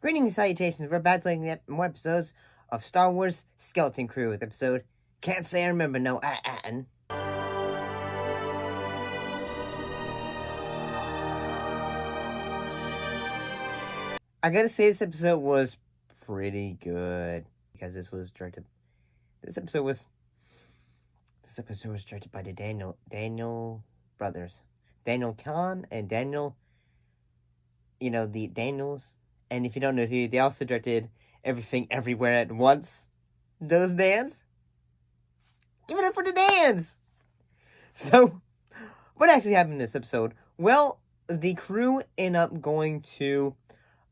Greetings and salutations. We're back to more episodes of Star Wars Skeleton Crew with episode Can't Say I Remember No Attin. I gotta say this episode was pretty good because this episode was directed by the Daniel brothers. Daniel Khan and Daniel, the Daniels. And if you don't know, they also directed Everything Everywhere at Once. Those Dans. Give it up for the Dans! So, what actually happened in this episode? Well, the crew end up going to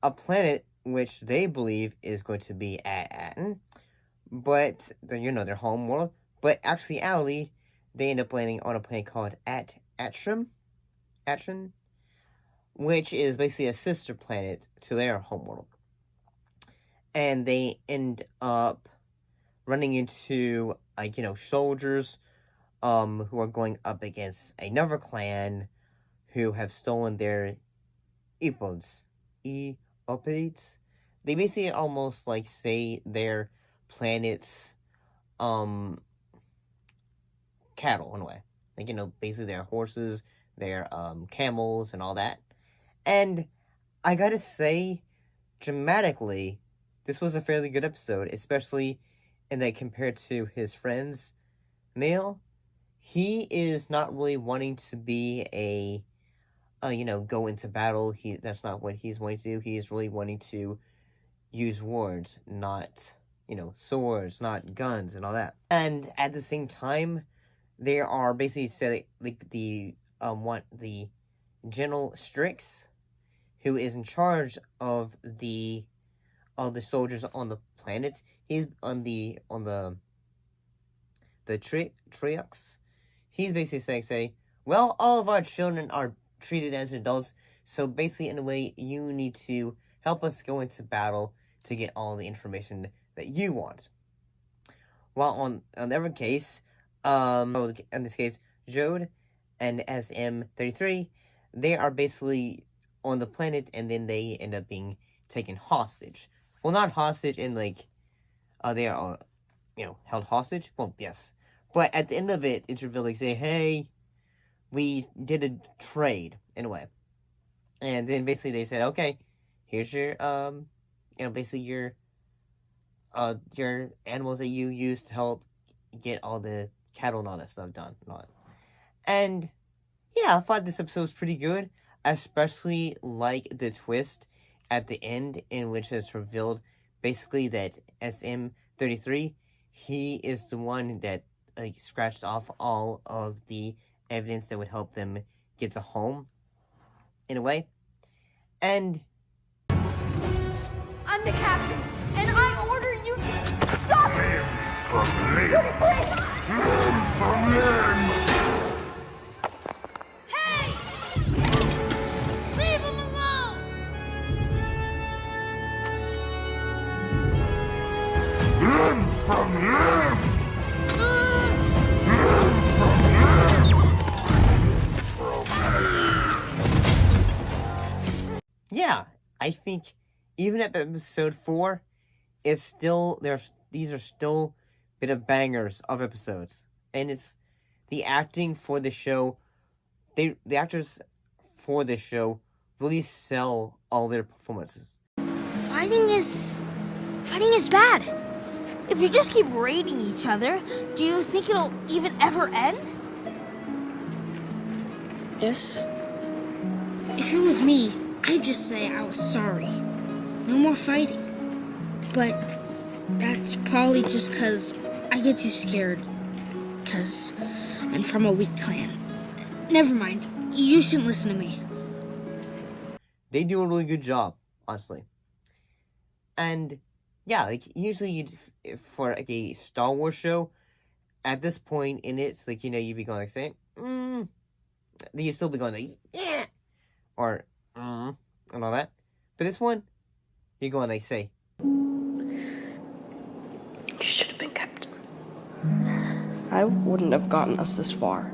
a planet which they believe is going to be at Attin. But, their home world. But actually, they end up landing on a planet called Attin, which is basically a sister planet to their homeworld. And they end up running into, soldiers, who are going up against another clan who have stolen their epods. Eopids? They basically almost, say their planet's, cattle, in a way. Basically their horses, their, camels, and all that. And I gotta say, dramatically, this was a fairly good episode, especially in that compared to his friends, Neil, he is not really wanting to be go into battle. That's not what he's wanting to do. He is really wanting to use words, not, swords, not guns, and all that. And at the same time, they are basically saying, the General Strix, who is in charge of the soldiers on the planet. He's on the Triox. He's basically saying, well, all of our children are treated as adults, so basically, in a way, you need to help us go into battle to get all the information that you want. While on the other case, in this case, Jode and SM-33, they are basically on the planet, and then they end up being taken hostage. Well, not hostage in, they are, held hostage. Well, yes. But at the end of it, it's revealed, say, hey, we did a trade, in a way. And then basically they said, okay, here's your, basically your animals that you use to help get all the cattle and all that stuff done. And, yeah, I thought this episode was pretty good. Especially like the twist at the end, in which it's revealed basically that SM-33, he is the one that scratched off all of the evidence that would help them get to home, in a way. And I'm the captain, and I order you to stop! Learn from limb! From him! Yeah, I think even at episode 4, it's still these are still a bit of bangers of episodes, and it's the acting for the show. The actors for this show really sell all their performances. Fighting is bad. If you just keep raiding each other, do you think it'll even ever end? Yes. If it was me, I'd just say I was sorry. No more fighting. But that's probably just because I get too scared. Because I'm from a weak clan. Never mind. You shouldn't listen to me. They do a really good job, honestly. And yeah, usually for a Star Wars show, at this point in it, it's you'd be going saying, you'd still be going yeah, or and all that. But this one, you're going say, you should have been captain. I wouldn't have gotten us this far.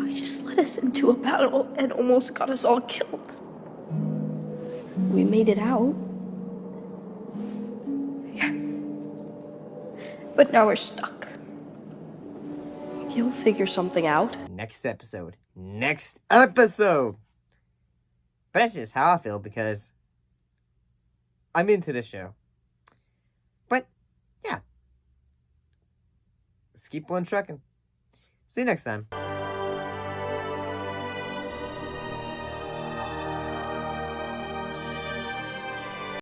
I just led us into a battle and almost got us all killed. We made it out. But now we're stuck. You'll figure something out. Next episode. Next episode! But that's just how I feel because I'm into this show. But, yeah. Let's keep on trucking. See you next time.